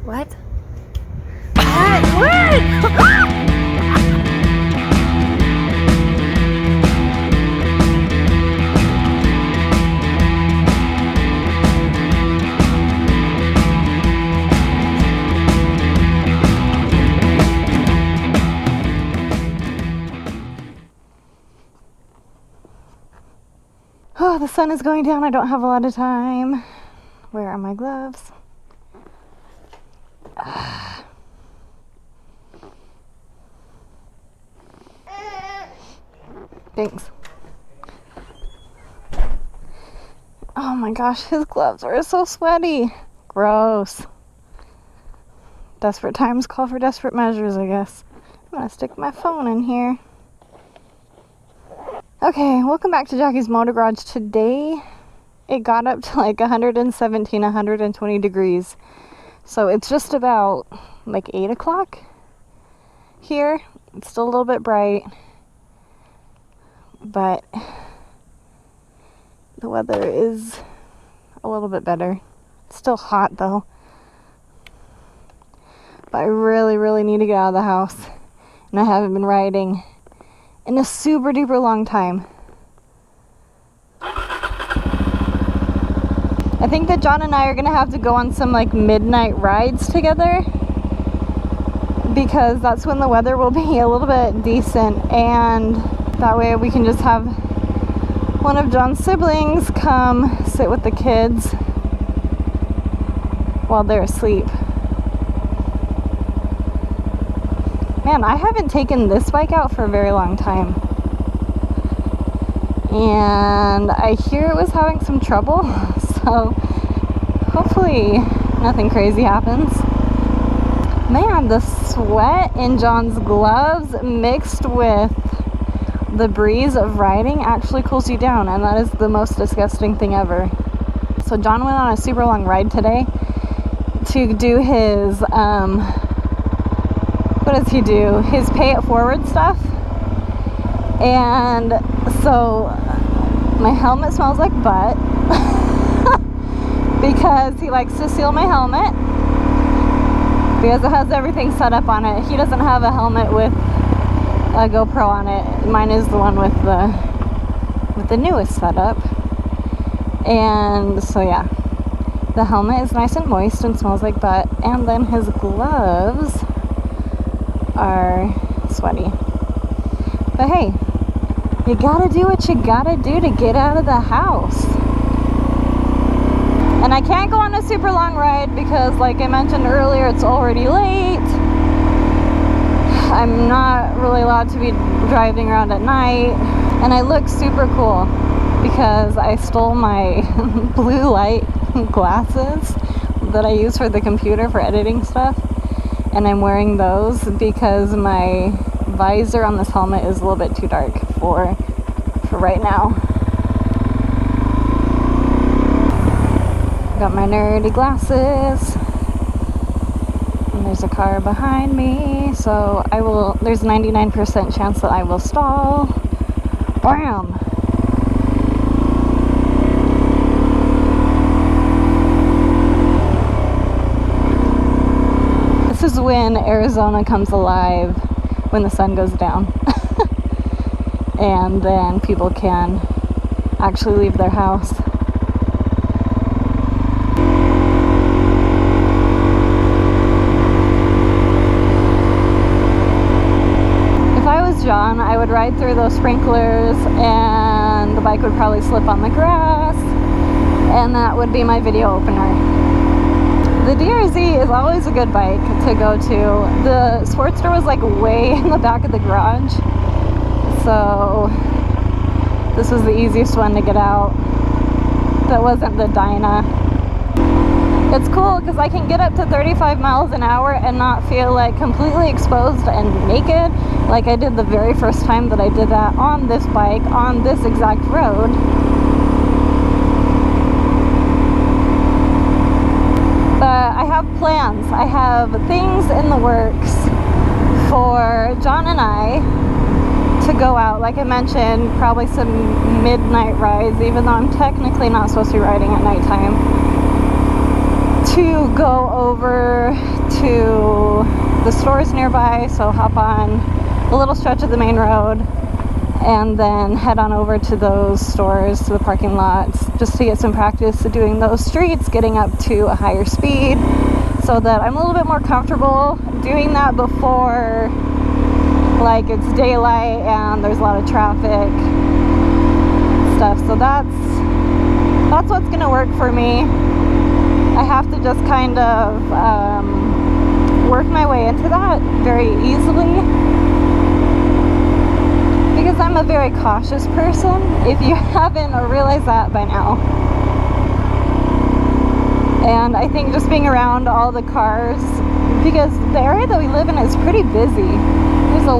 What? What? Oh, the sun is going down. I don't have a lot of time. Where are my gloves? Thanks. Oh my gosh, his gloves are so sweaty. Gross. Desperate times call for desperate measures, I guess. I'm gonna stick my phone in here. Okay, welcome back to Jackie's Motor Garage. Today, it got up to like 117, 120 degrees. So it's just about like 8 o'clock here. It's still a little bit bright, but the weather is a little bit better. It's still hot though. But I really need to get out of the house. And I haven't been riding in a super duper long time. I think that John and I are gonna have to go on some like midnight rides together, because that's when the weather will be a little bit decent, and that way we can just have one of John's siblings come sit with the kids while they're asleep. Man, I haven't taken this bike out for a very long time. And I hear it was having some trouble, so hopefully nothing crazy happens. Man, the sweat in John's gloves mixed with the breeze of riding actually cools you down, and that is the most disgusting thing ever. So John went on a super long ride today to do his what does he do? His pay it forward stuff. And so my helmet smells like butt because he likes to seal my helmet because it has everything set up on it. He doesn't have a helmet with a GoPro on it. Mine is the one with the newest setup. And so yeah, the helmet is nice and moist and smells like butt, and then his gloves are sweaty. But hey, you gotta do what you gotta do to get out of the house. And I can't go on a super long ride because, like I mentioned earlier, it's already late. I'm not really allowed to be driving around at night. And I look super cool because I stole my blue light glasses that I use for the computer for editing stuff. And I'm wearing those because my visor on this helmet is a little bit too dark for right now. Got my nerdy glasses. And there's a car behind me, so there's 99% chance that I will stall. Bam! This is when Arizona comes alive, when the sun goes down. And then people can actually leave their house. If I was John, I would ride through those sprinklers and the bike would probably slip on the grass, and that would be my video opener. The DRZ is always a good bike to go to. The Sportster was like way in the back of the garage, so this was the easiest one to get out. That wasn't the Dyna. It's cool because I can get up to 35 miles an hour and not feel like completely exposed and naked like I did the very first time that I did that on this bike on this exact road. But I have plans. I have things in the works for John and I to go out. Like I mentioned, probably some midnight rides, even though I'm technically not supposed to be riding at nighttime. To go over the stores nearby, so hop on a little stretch of the main road and then head on over to those stores, to the parking lots, just to get some practice at doing those streets, getting up to a higher speed, so that I'm a little bit more comfortable doing that before like it's daylight and there's a lot of traffic stuff. So that's what's gonna work for me. I have to just kind of work my way into that very easily, because I'm a very cautious person, if you haven't realized that by now. And I think just being around all the cars, because the area that we live in is pretty busy. There's a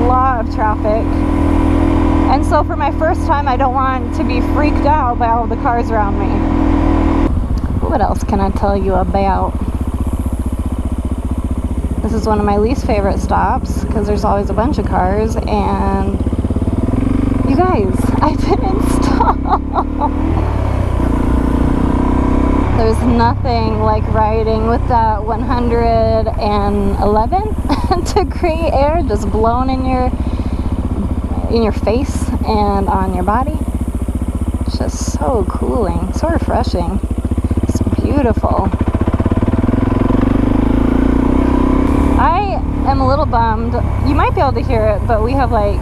lot of traffic. And so for my first time, I don't want to be freaked out by all the cars around me. What else can I tell you about? This is one of my least favorite stops because there's always a bunch of cars, and you guys, I didn't stop. There's nothing like riding with that 111 degree air just blowing in your face and on your body. It's just so cooling, so refreshing. It's beautiful. I am a little bummed. You might be able to hear it, but we have like,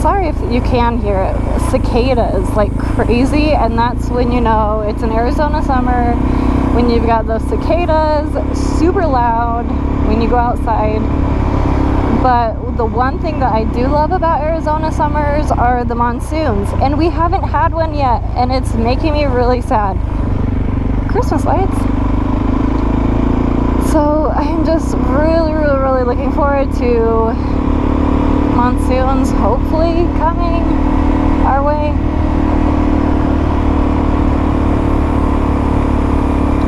sorry if you can hear it, cicadas like crazy, and that's when you know it's an Arizona summer, when you've got those cicadas super loud when you go outside. But the one thing that I do love about Arizona summers are the monsoons, and we haven't had one yet, and it's making me really sad. Christmas lights. So I'm just really looking forward to monsoons hopefully coming our way.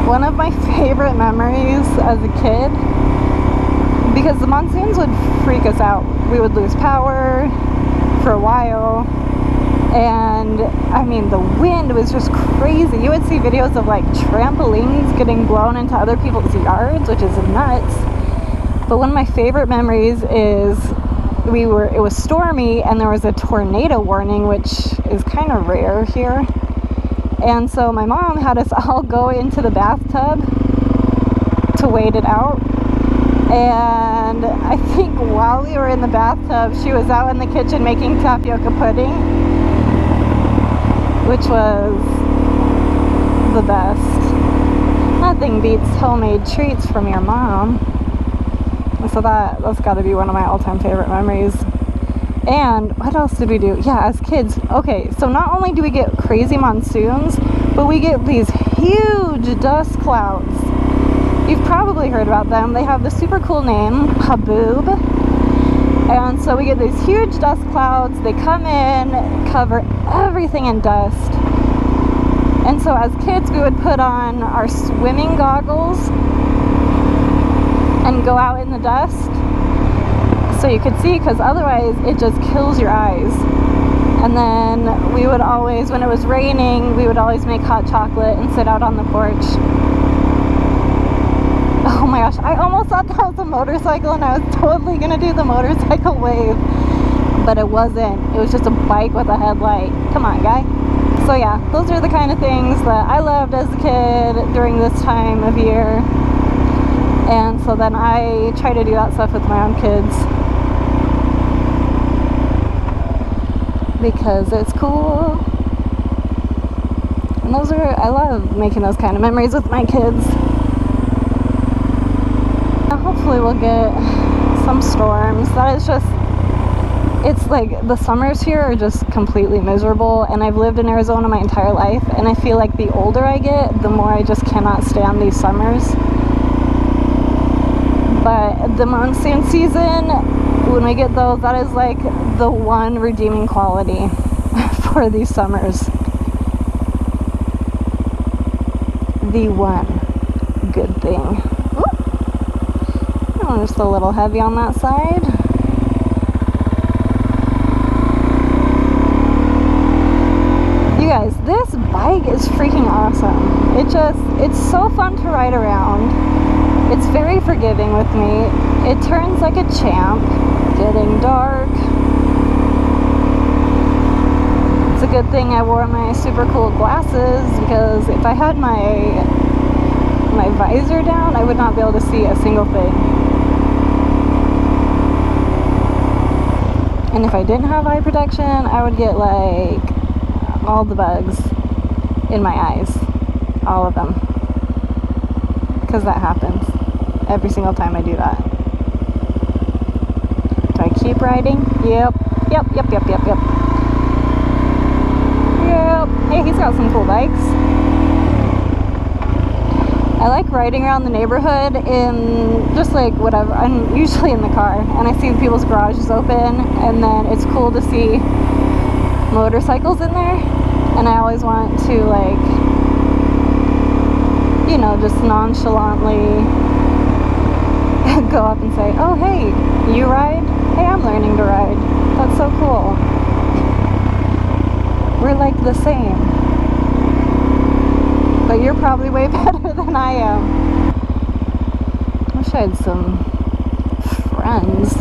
One of my favorite memories as a kid, because the monsoons would freak us out. We would lose power for a while, and I mean the wind was just crazy. You would see videos of like trampolines getting blown into other people's yards, which is nuts. But one of my favorite memories is it was stormy and there was a tornado warning, which is kind of rare here. And so my mom had us all go into the bathtub to wait it out. And I think while we were in the bathtub, she was out in the kitchen making tapioca pudding, which was the best. Nothing beats homemade treats from your mom. So that's got to be one of my all-time favorite memories. And what else did we do? Yeah, as kids, okay, so not only do we get crazy monsoons, but we get these huge dust clouds. You've probably heard about them. They have the super cool name, Haboob. And so we get these huge dust clouds. They come in, cover everything in dust. And so as kids, we would put on our swimming goggles and go out in the dust so you could see, because otherwise it just kills your eyes. And then we would always, when it was raining, we would always make hot chocolate and sit out on the porch. Oh my gosh, I almost thought that was a motorcycle, and I was totally gonna do the motorcycle wave, but it wasn't. It was just a bike with a headlight. Come on, guy. So yeah, those are the kind of things that I loved as a kid during this time of year. And so then I try to do that stuff with my own kids, because it's cool. And I love making those kind of memories with my kids. And hopefully we'll get some storms. That is just, it's like the summers here are just completely miserable, and I've lived in Arizona my entire life, and I feel like the older I get, the more I just cannot stand these summers. But the monsoon season, when we get those, that is like the one redeeming quality for these summers. The one good thing. Oh, just a little heavy on that side. You guys, this bike is freaking awesome. It's so fun to ride around. It's very forgiving with me. It turns like a champ. Getting dark. It's a good thing I wore my super cool glasses, because if I had my visor down, I would not be able to see a single thing. And if I didn't have eye protection, I would get like all the bugs in my eyes. All of them. Because that happens every single time I do that. Do I keep riding? Yep. Yep. Hey, he's got some cool bikes. I like riding around the neighborhood in just like whatever. I'm usually in the car, and I see people's garages open, and then it's cool to see motorcycles in there, and I always want to, like, you know, just nonchalantly go up and say, oh hey, you ride? Hey, I'm learning to ride. That's so cool. We're like the same. But you're probably way better than I am. I wish I had some friends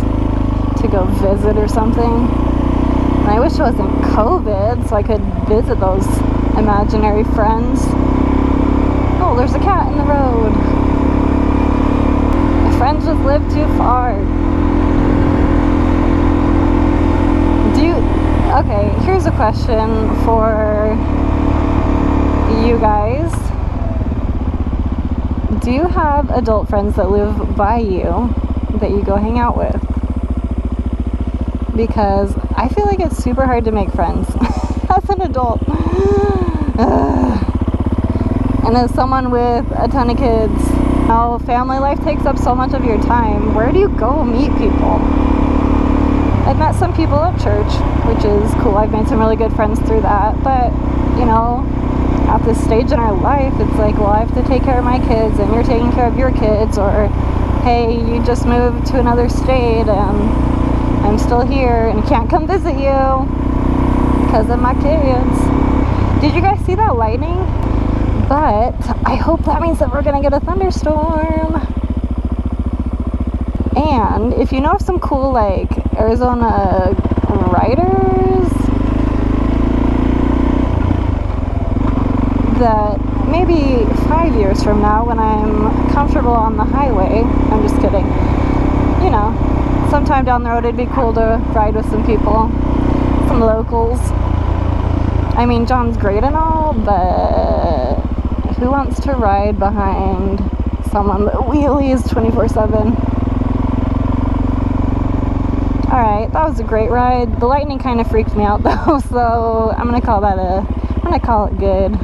to go visit or something. And I wish it wasn't COVID so I could visit those imaginary friends. Oh, there's a cat in the road. My friends just live too far. Okay, here's a question for you guys. Do you have adult friends that live by you that you go hang out with? Because I feel like it's super hard to make friends as an adult. And as someone with a ton of kids, how family life takes up so much of your time. Where do you go meet people? I've met some people at church, which is cool. I've made some really good friends through that. But, you know, at this stage in our life, it's like, well, I have to take care of my kids, and you're taking care of your kids. Or, hey, you just moved to another state, and I'm still here, and can't come visit you because of my kids. Did you guys see that lightning? But I hope that means that we're going to get a thunderstorm. And if you know of some cool, like, Arizona riders that maybe 5 years from now, when I'm comfortable on the highway, I'm just kidding, you know, sometime down the road it'd be cool to ride with some people, some locals. I mean, John's great and all, but who wants to ride behind someone that wheelies 24/7? Alright, that was a great ride. The lightning kind of freaked me out though, so I'm gonna call it good.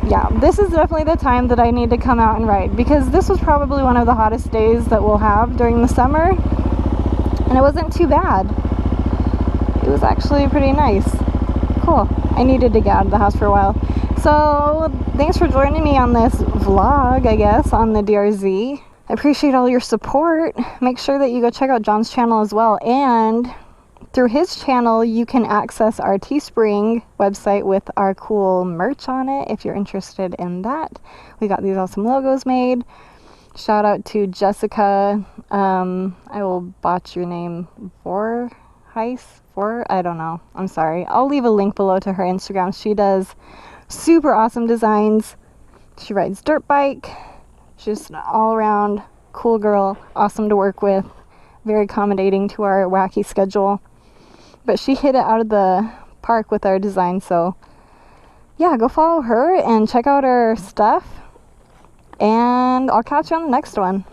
Yeah, this is definitely the time that I need to come out and ride, because this was probably one of the hottest days that we'll have during the summer, and it wasn't too bad. It was actually pretty nice. Cool. I needed to get out of the house for a while. So, thanks for joining me on this vlog, I guess, on the DRZ. I appreciate all your support. Make sure that you go check out John's channel as well, and through his channel you can access our Teespring website with our cool merch on it if you're interested in that. We got these awesome logos made. Shout out to Jessica, I will botch your name, Vorheis? I don't know, I'm sorry. I'll leave a link below to her Instagram. She does super awesome designs. She rides dirt bike. She's just an all-around cool girl, awesome to work with, very accommodating to our wacky schedule. But she hit it out of the park with our design, so yeah, go follow her and check out her stuff, and I'll catch you on the next one.